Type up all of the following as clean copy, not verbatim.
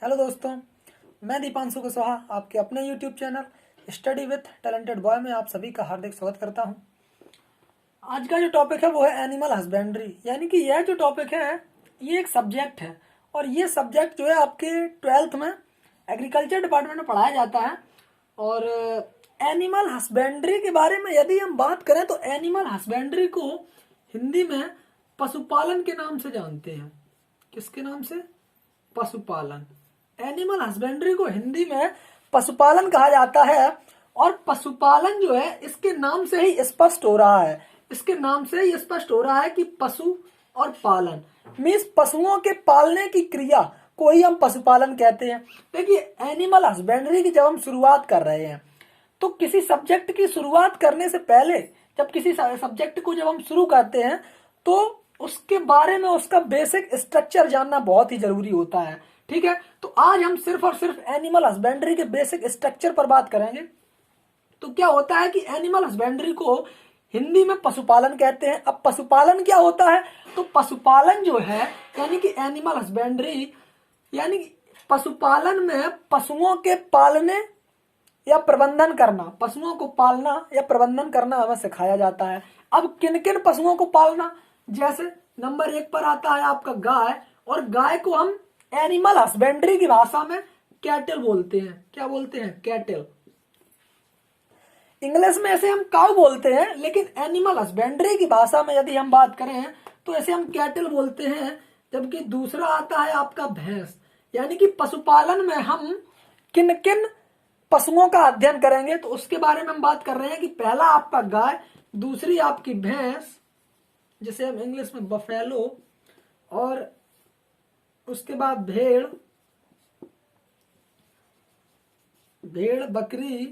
Hello दोस्तों, मैं दीपांशु कुशवाहा आपके अपने YouTube channel study with talented boy में आप सभी का हार्दिक स्वागत करता हूं। आज का जो टॉपिक है वो है एनिमल हस्बेंड्री, यानी कि यह जो टॉपिक है ये एक सब्जेक्ट है और ये सब्जेक्ट जो है आपके 12th में एग्रीकल्चर डिपार्टमेंट में पढ़ाया जाता है। और एनिमल हस्बेंड्री के बारे में यदि हम बात करें तो एनिमल हस्बेंड्री को हिंदी में पशुपालन के नाम से जानते हैं। किसके नाम से? पशुपालन। एनिमल हस्बेंड्री को हिंदी में पशुपालन कहा जाता है और पशुपालन जो है इसके नाम से ही स्पष्ट हो रहा है। इसके नाम से ही स्पष्ट हो रहा है कि पशु और पालन मीन्स पशुओं के पालने की क्रिया को ही हम पशुपालन कहते हैं। देखिए, एनिमल हस्बेंड्री की जब हम शुरुआत कर रहे हैं तो किसी सब्जेक्ट की शुरुआत करने से पहले जब किसी सब्जेक्ट को जब हम शुरू करते हैं तो उसके बारे में उसका बेसिक स्ट्रक्चर जानना बहुत ही जरूरी होता है। ठीक है, तो आज हम सिर्फ और सिर्फ एनिमल हस्बेंड्री के बेसिक स्ट्रक्चर पर बात करेंगे। तो क्या होता है कि एनिमल हस्बेंड्री को हिंदी में पशुपालन कहते हैं। अब पशुपालन क्या होता है? तो पशुपालन जो है यानी कि एनिमल हस्बेंड्री यानी पशुपालन में पशुओं के पालने या प्रबंधन करना, पशुओं को पालना या प्रबंधन करना हमें सिखाया जाता है। अब किन किन पशुओं को पालना? जैसे नंबर 1 पर आता है आपका गाय, और गाय को हम एनिमल हस्बेंड्री की भाषा में कैटल बोलते हैं। क्या बोलते हैं? कैटल। इंग्लिश में ऐसे हम काउ बोलते हैं, लेकिन एनिमल हस्बेंड्री की भाषा में यदि हम बात करें तो ऐसे हम कैटल बोलते हैं। जबकि दूसरा आता है आपका भैंस, यानी कि पशुपालन में हम किन किन पशुओं का अध्ययन करेंगे तो उसके बारे में हम बात कर रहे हैं कि पहला आपका गाय, दूसरी आपकी भैंस जिसे हम इंग्लिश में बफेलो, और उसके बाद भेड़, बकरी,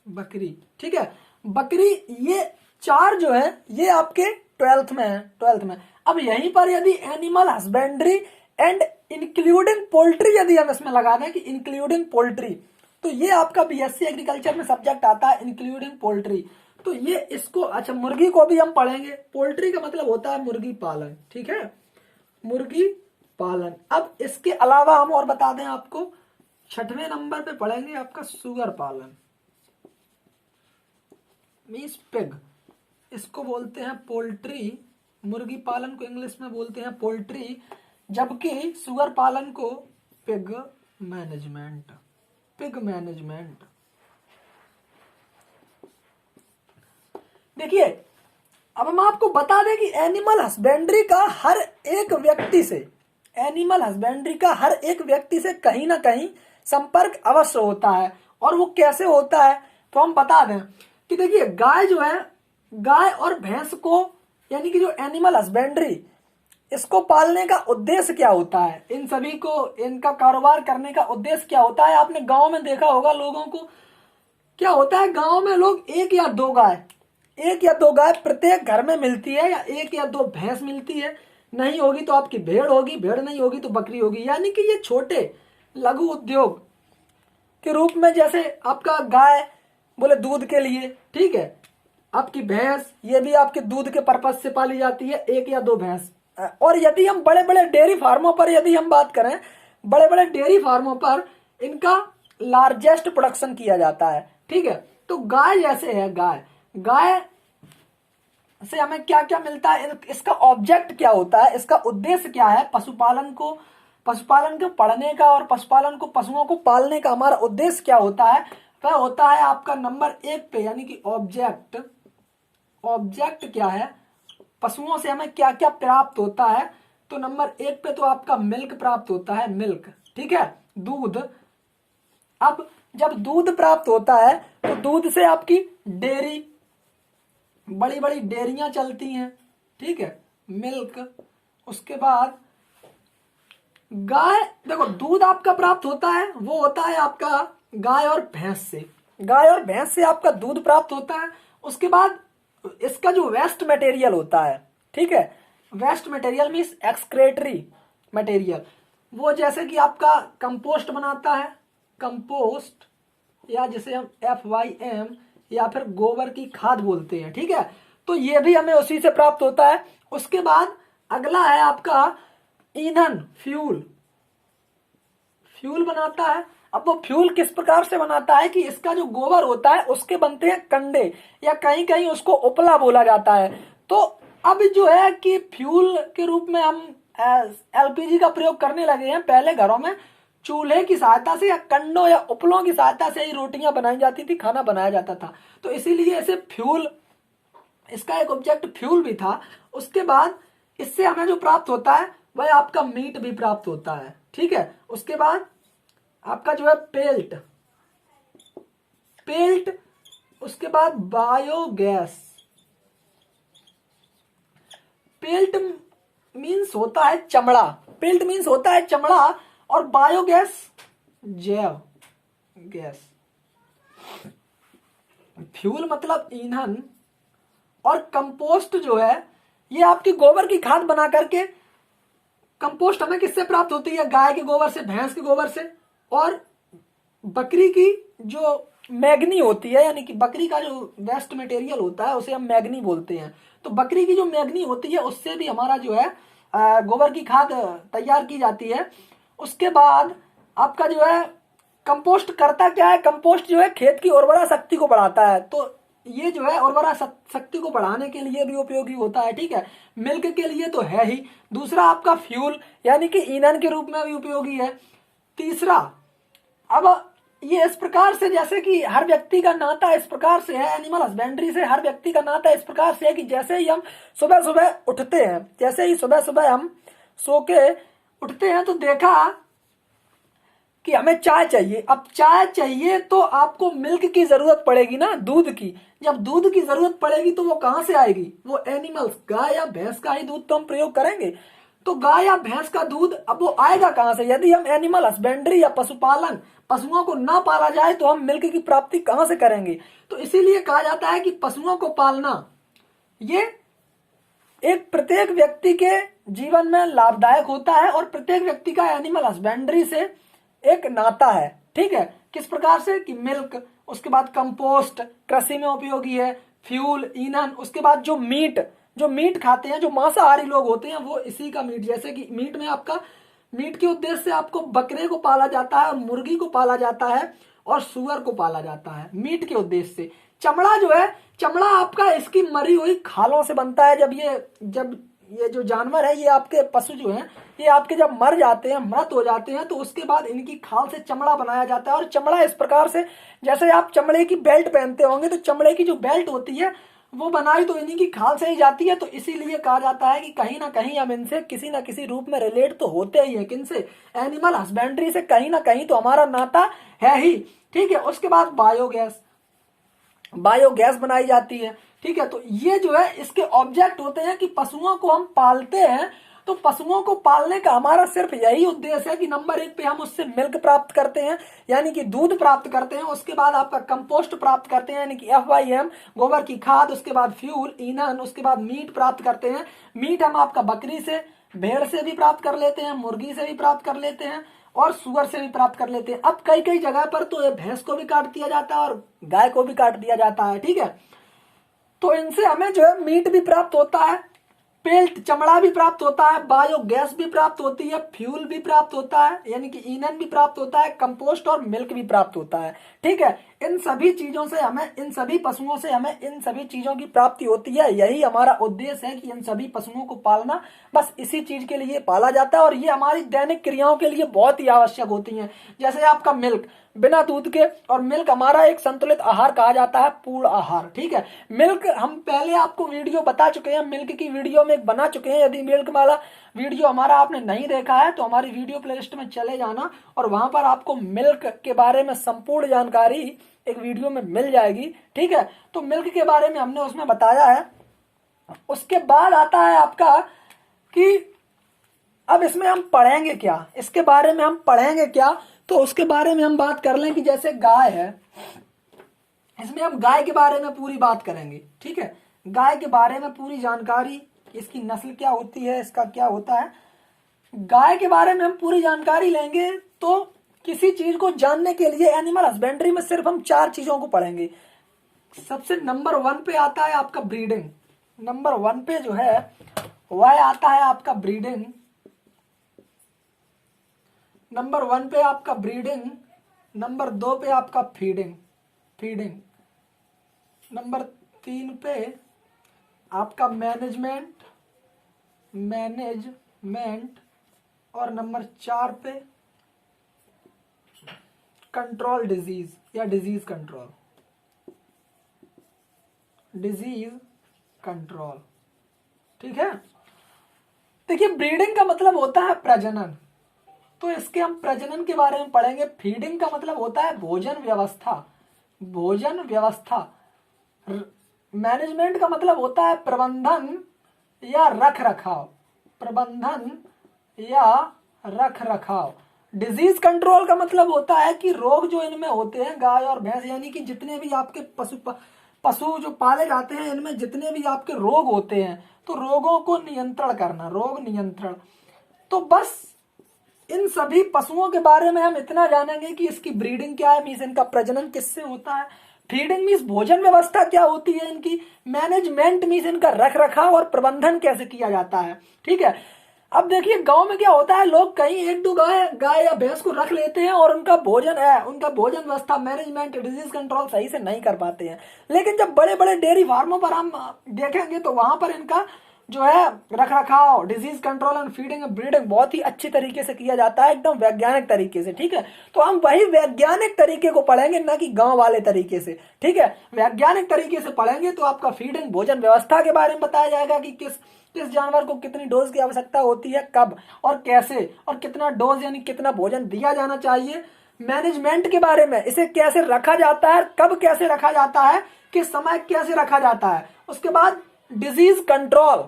बकरी। ठीक है, बकरी। ये 4 जो है ये आपके 12th में है। 12th में अब यहीं पर यदि animal husbandry and including poultry यदि हम इसमें लगा दें कि इंक्लूडिंग पोल्ट्री, तो ये आपका बीएससी एग्रीकल्चर में सब्जेक्ट आता है इंक्लूडिंग पोल्ट्री। तो ये इसको अच्छा, मुर्गी को भी हम पढ़ेंगे। पोल्ट्री का मतलब होता है मुर्गी पालन। ठीक है, मुर्गी पालन। अब इसके अलावा हम और बता दें आपको, 6वें नंबर पे पढ़ेंगे आपका सुगर पालन मीन्स पिग। इसको बोलते हैं पोल्ट्री। मुर्गी पालन को इंग्लिश में बोलते हैं पोल्ट्री, जबकि सुगर पालन को पिग मैनेजमेंट। Pig management. देखिए, अब हम आपको बता दें कि एनिमल हस्बेंड्री का हर एक व्यक्ति से कहीं ना कहीं संपर्क अवश्य होता है। और वो कैसे होता है तो हम बता दें कि देखिए, गाय जो है, गाय और भैंस को यानी कि जो एनिमल हस्बेंड्री इसको पालने का उद्देश्य क्या होता है, इन सभी को इनका कारोबार करने का उद्देश्य क्या होता है? आपने गांव में देखा होगा लोगों को क्या होता है, गांव में लोग एक या दो गाय प्रत्येक घर में मिलती है, या एक या दो भैंस मिलती है। नहीं होगी तो आपकी भेड़ होगी, भेड़ नहीं होगी तो बकरी होगी। यानी कि ये छोटे लघु उद्योग के रूप में, जैसे आपका गाय बोले दूध के लिए, ठीक है, आपकी भैंस ये भी आपके दूध के पर्पज से पाली जाती है, एक या दो भैंस। और यदि हम बड़े बड़े डेयरी फार्मों पर यदि हम बात करें, बड़े बड़े डेयरी फार्मों पर इनका लार्जेस्ट प्रोडक्शन किया जाता है। ठीक है, तो गाय जैसे है, गाय से हमें क्या क्या मिलता है, इसका ऑब्जेक्ट क्या होता है, इसका उद्देश्य क्या है? पशुपालन को पढ़ने का और पशुओं को पालने का हमारा उद्देश्य क्या होता है? वह होता है आपका नंबर 1 पे, यानी कि ऑब्जेक्ट क्या है, पशुओं से हमें क्या क्या प्राप्त होता है। तो नंबर 1 पे तो आपका मिल्क प्राप्त होता है, मिल्क। ठीक है, दूध। अब जब दूध प्राप्त होता है तो दूध से आपकी डेयरी, बड़ी बड़ी डेयरियां चलती हैं। ठीक है, मिल्क। उसके बाद गाय, देखो दूध आपका प्राप्त होता है, वो होता है आपका गाय और भैंस से आपका दूध प्राप्त होता है। उसके बाद इसका जो वेस्ट मटेरियल होता है, ठीक है, waste material means excretory material, वो जैसे कि आपका कंपोस्ट बनाता है, कंपोस्ट, या जिसे हम FYM या फिर गोबर की खाद बोलते हैं। ठीक है, तो ये भी हमें उसी से प्राप्त होता है। उसके बाद अगला है आपका ईंधन, फ्यूल। फ्यूल बनाता है। अब वो फ्यूल किस प्रकार से बनाता है कि इसका जो गोबर होता है उसके बनते हैं कंडे, या कहीं कहीं उसको उपला बोला जाता है। तो अब जो है कि फ्यूल के रूप में हम एलपीजी का प्रयोग करने लगे हैं। पहले घरों में चूल्हे की सहायता से या कंडों या उपलों की सहायता से ही रोटियां बनाई जाती थी, खाना बनाया जाता था। तो इसीलिए इसे फ्यूल, इसका एक ऑब्जेक्ट फ्यूल भी था। उसके बाद इससे हमें जो प्राप्त होता है वह आपका मीट भी प्राप्त होता है। ठीक है, उसके बाद आपका जो है पेल्ट, पेल्ट, उसके बाद बायोगैस। पेल्ट मीन्स होता है चमड़ा, पेल्ट मीन्स होता है चमड़ा, और बायोगैस जैव गैस। फ्यूल मतलब ईंधन, और कंपोस्ट जो है ये आपकी गोबर की खाद बना करके, कंपोस्ट हमें किससे प्राप्त होती है? गाय के गोबर से, भैंस के गोबर से, और बकरी की जो मैगनी होती है, यानी कि बकरी का जो वेस्ट मटेरियल होता है उसे हम मैगनी बोलते हैं। तो बकरी की जो मैगनी होती है उससे भी हमारा जो है गोबर की खाद तैयार की जाती है। उसके बाद आपका जो है कंपोस्ट करता क्या है? कंपोस्ट जो है खेत की उर्वरा शक्ति को बढ़ाता है। तो ये जो है उर्वरा शक्ति को बढ़ाने के लिए भी उपयोगी होता है। ठीक है, मिल्क के लिए तो है ही। दूसरा आपका फ्यूल यानी कि ईंधन के रूप में भी उपयोगी है। तीसरा, अब ये इस प्रकार से, जैसे कि हर व्यक्ति का नाता इस प्रकार से है, एनिमल हस्बेंड्री से हर व्यक्ति का नाता इस प्रकार से है कि जैसे ही हम सुबह सुबह उठते हैं, जैसे ही सुबह सुबह हम सो के उठते हैं तो देखा कि हमें चाय चाहिए। अब चाय चाहिए तो आपको मिल्क की जरूरत पड़ेगी ना, दूध की। जब दूध की जरूरत पड़ेगी तो वो कहां से आएगी? वो एनिमल्स, गाय या भैंस का ही दूध तो हम प्रयोग करेंगे। तो गाय या भैंस का दूध अब वो आएगा कहां से? यदि हम एनिमल हस्बेंड्री या पशुपालन, पशुओं को ना पाला जाए तो हम मिल्क की प्राप्ति कहां से करेंगे? तो इसीलिए कहा जाता है कि पशुओं को पालना ये एक प्रत्येक व्यक्ति के जीवन में लाभदायक होता है, और प्रत्येक व्यक्ति का एनिमल हस्बेंड्री से एक नाता है। ठीक है, किस प्रकार से कि मिल्क, उसके बाद कंपोस्ट कृषि में उपयोगी है, फ्यूल, ईंधन, उसके बाद जो मीट खाते हैं, जो मांसाहारी लोग होते हैं वो इसी का मीट, जैसे कि मीट में आपका, मीट के उद्देश्य से आपको बकरे को पाला जाता है, और मुर्गी को पाला जाता है, और सुअर को पाला जाता है मीट के उद्देश्य से। चमड़ा जो है, चमड़ा आपका इसकी मरी हुई खालों से बनता है। जब ये जो जानवर है, ये आपके पशु जो हैं, ये आपके जब मर जाते हैं, मृत हो जाते हैं, तो उसके बाद इनकी खाल से चमड़ा बनाया जाता है। और चमड़ा इस प्रकार से, जैसे आप चमड़े की बेल्ट पहनते होंगे, तो चमड़े की जो बेल्ट होती है वो बनाई तो इन्हीं की खाल से ही जाती है। तो इसीलिए कहा जाता है कि कहीं ना कहीं हम इनसे किसी ना किसी रूप में रिलेट तो होते ही है। किनसे? एनिमल हस्बेंड्री से कहीं ना कहीं तो हमारा नाता है ही। ठीक है, उसके बाद बायोगैस, बायोगैस बनाई जाती है। ठीक है, तो ये जो है इसके ऑब्जेक्ट होते हैं कि पशुओं को हम पालते हैं, तो पशुओं को पालने का हमारा सिर्फ यही उद्देश्य है कि नंबर 1 पे हम उससे मिल्क प्राप्त करते हैं, यानी कि दूध प्राप्त करते हैं। उसके बाद आपका कंपोस्ट प्राप्त करते हैं, यानी कि FYM, गोबर की खाद। उसके बाद फ्यूल, ईंधन। उसके बाद मीट प्राप्त करते हैं। मीट हम आपका बकरी से, भेड़ से भी प्राप्त कर लेते हैं, मुर्गी से भी प्राप्त कर लेते हैं, और सुअर से भी प्राप्त कर लेते हैं। अब कई कई जगह पर तो ये भैंस को भी काट दिया जाता है और गाय को भी काट दिया जाता है। ठीक है, तो इनसे हमें जो है मीट भी प्राप्त होता है, पेल्ट चमड़ा भी प्राप्त होता है, बायोगैस भी प्राप्त होती है, फ्यूल भी प्राप्त होता है, यानी कि ईंधन भी प्राप्त होता है, कंपोस्ट और मिल्क भी प्राप्त होता है। ठीक है, इन सभी चीजों से हमें, इन सभी पशुओं से हमें इन सभी चीजों की प्राप्ति होती है। यही हमारा उद्देश्य है कि इन सभी पशुओं को पालना, बस इसी चीज के लिए पाला जाता है। और ये हमारी दैनिक क्रियाओं के लिए बहुत ही आवश्यक होती है। जैसे आपका मिल्क, बिना दूध के, और मिल्क हमारा एक संतुलित आहार कहा जाता है, पूर्ण आहार। ठीक है, मिल्क हम पहले आपको वीडियो बता चुके हैं, मिल्क की वीडियो में बना चुके हैं। यदि मिल्क वाला वीडियो हमारा आपने नहीं देखा है तो हमारी वीडियो प्लेलिस्ट में चले जाना, और वहां पर आपको मिल्क के बारे में संपूर्ण जानकारी एक वीडियो में मिल जाएगी। ठीक है, तो मिल्क के बारे में हमने उसमें बताया है। उसके बाद आता है आपका कि अब इसमें हम पढ़ेंगे क्या, इसके बारे में हम पढ़ेंगे क्या, तो उसके बारे में हम बात कर लें कि जैसे गाय है, इसमें हम गाय के बारे में पूरी बात करेंगे। ठीक है, गाय के बारे में पूरी जानकारी, इसकी नस्ल क्या होती है, इसका क्या होता है, गाय के बारे में हम पूरी जानकारी लेंगे। तो किसी चीज को जानने के लिए एनिमल हस्बेंड्री में सिर्फ हम 4 चीजों को पढ़ेंगे। सबसे नंबर 1 पे आता है आपका ब्रीडिंग। नंबर 1 पे जो है वह आता है आपका ब्रीडिंग। नंबर 1 पे आपका ब्रीडिंग, नंबर 2 पे आपका फीडिंग, नंबर 3 पे आपका मैनेजमेंट, और नंबर 4 पे कंट्रोल डिजीज या डिजीज कंट्रोल। ठीक है। देखिए, ब्रीडिंग का मतलब होता है प्रजनन, तो इसके हम प्रजनन के बारे में पढ़ेंगे। फीडिंग का मतलब होता है भोजन व्यवस्था। मैनेजमेंट का मतलब होता है प्रबंधन या रख रखाव। डिजीज कंट्रोल का मतलब होता है कि रोग जो इनमें होते हैं, गाय और भैंस, यानी कि जितने भी आपके पशु जो पाले जाते हैं, इनमें जितने भी आपके रोग होते हैं, तो रोगों को नियंत्रण करना, रोग नियंत्रण। तो बस इन सभी पशुओं के बारे में हम इतना जानेंगे कि इसकी ब्रीडिंग क्या है, मीन्स इनका प्रजनन किससे होता है, फीडिंग मीन्स भोजन व्यवस्था क्या होती है इनकी, मैनेजमेंट मीन्स इनका रख रखाव और प्रबंधन कैसे किया जाता है। ठीक है। अब देखिए, गांव में क्या होता है, लोग कहीं 1-2 गाय या भैंस को रख लेते हैं और उनका भोजन व्यवस्था, मैनेजमेंट, डिजीज कंट्रोल सही से नहीं कर पाते हैं। लेकिन जब बड़े बड़े डेयरी फार्मों पर हम देखेंगे तो वहां पर इनका जो है रख रखाव, disease control and feeding and breeding बहुत ही अच्छी तरीके से किया जाता है, एकदम वैज्ञानिक तरीके से। ठीक है। तो हम वही वैज्ञानिक तरीके को पढ़ेंगे, ना कि गांव वाले तरीके से। ठीक है। वैज्ञानिक तरीके से पढ़ेंगे तो आपका फीडिंग, भोजन व्यवस्था के बारे में बताया जाएगा कि किस जानवर को कितनी डोज की आवश्यकता होती है, कब और कैसे, और कितना डोज यानी कितना भोजन दिया जाना चाहिए। मैनेजमेंट के बारे में, इसे कैसे रखा जाता है, कब कैसे रखा जाता है, किस समय कैसे रखा जाता है। उसके बाद डिजीज कंट्रोल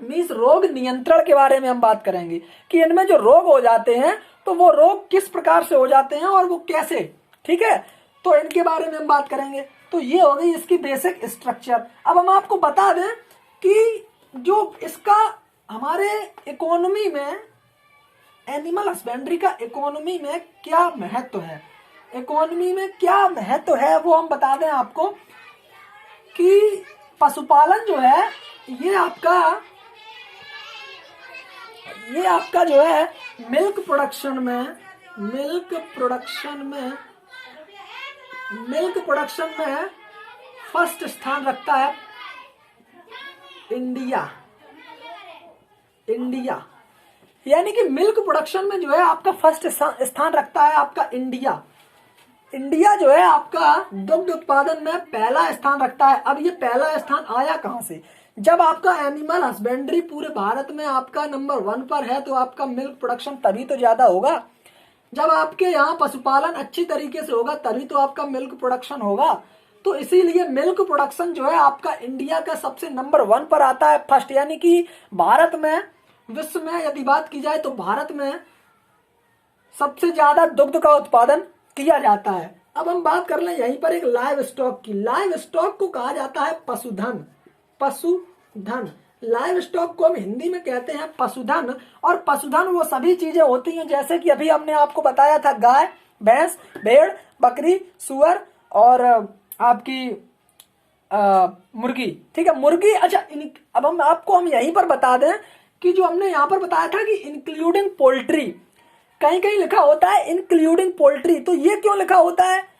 मीन्स रोग नियंत्रण के बारे में हम बात करेंगे कि इनमें जो रोग हो जाते हैं तो वो रोग किस प्रकार से हो जाते हैं और वो कैसे। ठीक है। तो इनके बारे में हम बात करेंगे। तो ये हो गई इसकी बेसिक स्ट्रक्चर। अब हम आपको बता दें कि जो इसका हमारे इकोनॉमी में, एनिमल हस्बेंड्री का इकोनॉमी में क्या महत्व है, वो हम बता दें आपको कि पशुपालन जो है ये आपका जो है मिल्क प्रोडक्शन में फर्स्ट स्थान रखता है इंडिया। यानी कि मिल्क प्रोडक्शन में जो है आपका फर्स्ट स्थान रखता है आपका इंडिया। जो है आपका दुग्ध उत्पादन में पहला स्थान रखता है। अब ये पहला स्थान आया कहां से? जब आपका एनिमल हस्बेंड्री पूरे भारत में आपका नंबर 1 पर है तो आपका मिल्क प्रोडक्शन तभी तो ज्यादा होगा। जब आपके यहाँ पशुपालन अच्छी तरीके से होगा तभी तो आपका मिल्क प्रोडक्शन होगा। तो इसीलिए मिल्क प्रोडक्शन जो है आपका इंडिया का सबसे नंबर 1 पर आता है, फर्स्ट। यानी कि भारत में, विश्व में यदि बात की जाए तो भारत में सबसे ज्यादा दुग्ध का उत्पादन किया जाता है। अब हम बात कर लें यहीं पर एक लाइव स्टॉक की। लाइव स्टॉक को कहा जाता है पशुधन। लाइव स्टॉक को हम हिंदी में कहते हैं पशुधन। और पशुधन वो सभी चीजें होती हैं जैसे कि अभी हमने आपको बताया था, गाय, भैंस, भेड़, बकरी, सुअर और आपकी मुर्गी। ठीक है, मुर्गी। अच्छा, अब हम यहीं पर बता दें कि जो हमने यहाँ पर बताया था कि इंक्लूडिंग पोल्ट्री, कहीं कहीं लिखा होता है इंक्लूडिंग पोल्ट्री। तो ये क्यों लिखा होता है?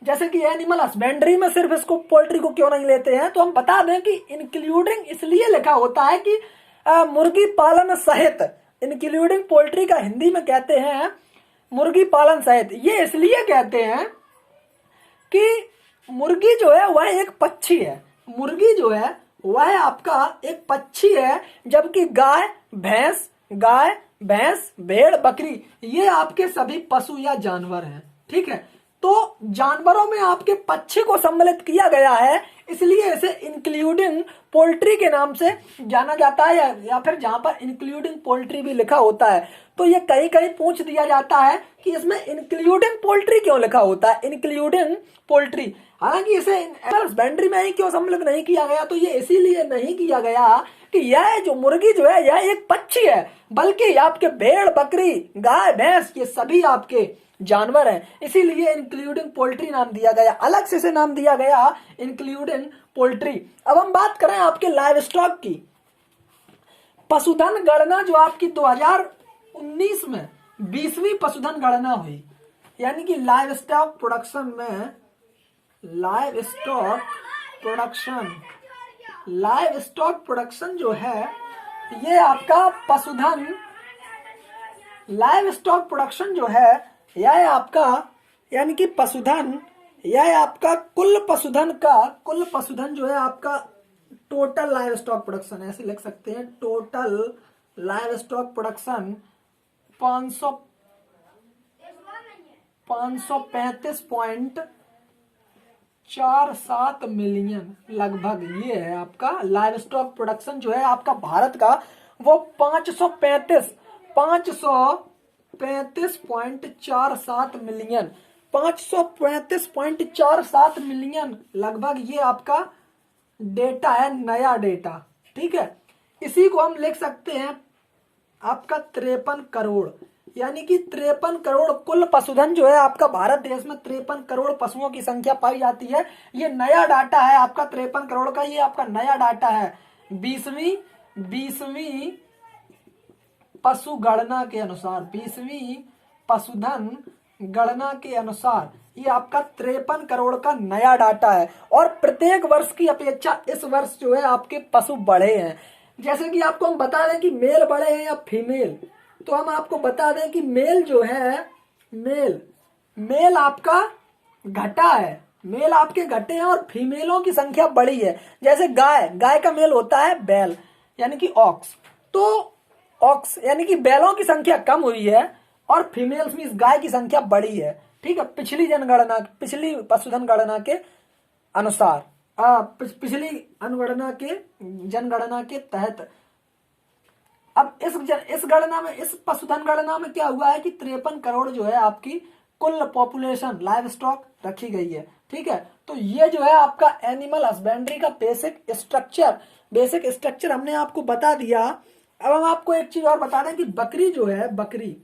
जैसे कि एनिमल हस्बेंड्री में सिर्फ इसको पोल्ट्री को क्यों नहीं लेते हैं, तो हम बता दें कि इंक्लूडिंग इसलिए लिखा होता है कि मुर्गी पालन सहित। इंक्लूडिंग पोल्ट्री का हिंदी में कहते हैं मुर्गी पालन सहित। ये इसलिए कहते हैं कि मुर्गी जो है वह एक पक्षी है। मुर्गी जो है वह आपका एक पक्षी है, जबकि गाय, भैंस, भेड़, बकरी ये आपके सभी पशु या जानवर हैं। ठीक है। तो जानवरों में आपके पक्षी को सम्मिलित किया गया है, इसलिए इसे इंक्लूडिंग पोल्ट्री के नाम से जाना जाता है, या फिर जहां पर इंक्लूडिंग पोल्ट्री भी लिखा होता है तो ये कहीं कहीं पूछ दिया जाता है कि इसमें इंक्लूडिंग पोल्ट्री क्यों लिखा होता है, इंक्लूडिंग पोल्ट्री। हालांकि इसे हस्बेंड्री में ही क्यों सम्मिलित नहीं किया गया, तो ये इसीलिए नहीं किया गया कि यह जो मुर्गी जो है यह एक पक्षी है, बल्कि आपके भेड़, बकरी, गाय, भैंस ये सभी आपके जानवर हैं, इसीलिए इंक्लूडिंग पोल्ट्री नाम दिया गया, अलग से नाम दिया गया इंक्लूडिंग पोल्ट्री। अब हम बात करें आपके लाइव स्टॉक की। पशुधन गणना जो आपकी 2019 में 20वीं पशुधन गणना हुई, यानी कि लाइव स्टॉक प्रोडक्शन में लाइव स्टॉक प्रोडक्शन जो है ये आपका पशुधन लाइव स्टॉक प्रोडक्शन जो है यह आपका, यानी कि पशुधन, यह आपका कुल पशुधन जो है आपका टोटल लाइव स्टॉक प्रोडक्शन, ऐसे लिख सकते हैं, total live stock production 535.47 million लगभग ये है आपका लाइव स्टॉक प्रोडक्शन जो है आपका भारत का, वो 535.47 मिलियन, 535.47 मिलियन लगभग ये आपका डेटा है, नया डेटा। ठीक है, इसी को हम लिख सकते हैं आपका 53 करोड़, यानी कि 53 करोड़ कुल पशुधन जो है आपका भारत देश में 53 करोड़ पशुओं की संख्या पाई जाती है। ये नया डाटा है आपका 53 करोड़ का, ये आपका नया डाटा है 20वीं पशु गणना के अनुसार, 20वीं पशुधन गणना के अनुसार ये आपका 53 करोड़ का नया डाटा है। और प्रत्येक वर्ष की अपेक्षा इस वर्ष जो है आपके पशु बढ़े हैं। जैसे कि आपको हम बता दें कि मेल बढ़े हैं या फीमेल, तो हम आपको बता दें कि मेल जो है मेल आपका घटा है, मेल आपके घटे हैं और फीमेलों की संख्या बढ़ी है। जैसे गाय का मेल होता है बैल, यानी कि ऑक्स, तो ऑक्स यानी कि बैलों की संख्या कम हुई है और फीमेल्स में इस गाय की संख्या बढ़ी है। ठीक है, पिछली पशुधन गणना के अनुसार, पिछली जनगणना के तहत। अब इस गणना में, इस पशुधन गणना में क्या हुआ है कि 53 करोड़ जो है आपकी कुल पॉपुलेशन लाइव स्टॉक रखी गई है। ठीक है, तो ये जो है आपका एनिमल हस्बेंड्री का बेसिक स्ट्रक्चर हमने आपको बता दिया। अब हम आपको एक चीज और बता दें कि बकरी जो है, बकरी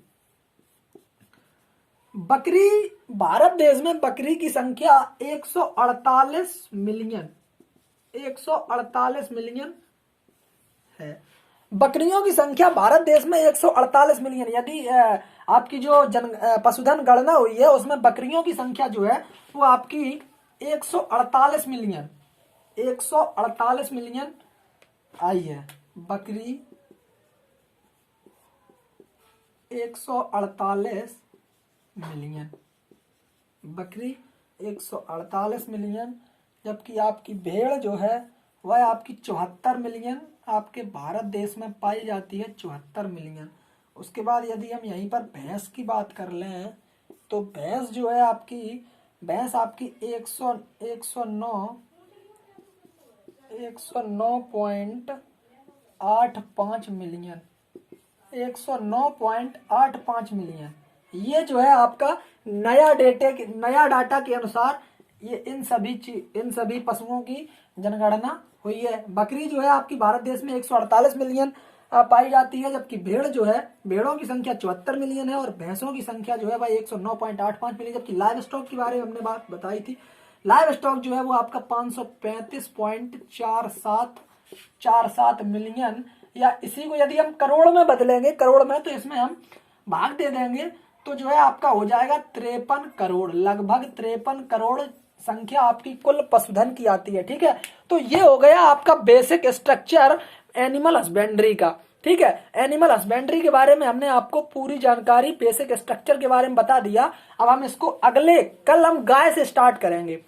भारत देश में बकरी की संख्या 148 मिलियन है। बकरियों की संख्या भारत देश में 148 मिलियन, यदि आपकी जो पशुधन गणना हुई है उसमें बकरियों की संख्या जो है वो आपकी 148 मिलियन आई है। बकरी 148 मिलियन, बकरी 148 मिलियन, जबकि आपकी भेड़ जो है वह आपकी 74 मिलियन आपके भारत देश में पाई जाती है, 74 मिलियन। उसके बाद यदि हम यहीं पर भैंस की बात कर लें तो भैंस जो है आपकी 109.85 मिलियन, 109.85 मिलियन। ये जो है आपका नया डाटा के अनुसार ये इन सभी पशुओं की जनगणना हुई है। बकरी जो है आपकी भारत देश में 148 मिलियन पाई जाती है, जबकि भेड़ जो है, भेड़ों की संख्या 74 मिलियन है और भैंसों की संख्या जो है वह 109.85 मिलियन। जबकि लाइव स्टॉक के बारे में हमने बात बताई थी, लाइव स्टॉक जो है वो आपका 535.47 मिलियन, या इसी को यदि हम करोड़ में बदलेंगे, करोड़ में, तो इसमें हम भाग दे देंगे तो जो है आपका हो जाएगा 53 करोड़, लगभग 53 करोड़ संख्या आपकी कुल पशुधन की आती है। ठीक है, तो ये हो गया आपका बेसिक स्ट्रक्चर एनिमल हस्बेंड्री का। ठीक है, एनिमल हस्बेंड्री के बारे में हमने आपको पूरी जानकारी बेसिक स्ट्रक्चर के बारे में बता दिया। अब हम इसको कल हम गाय से स्टार्ट करेंगे।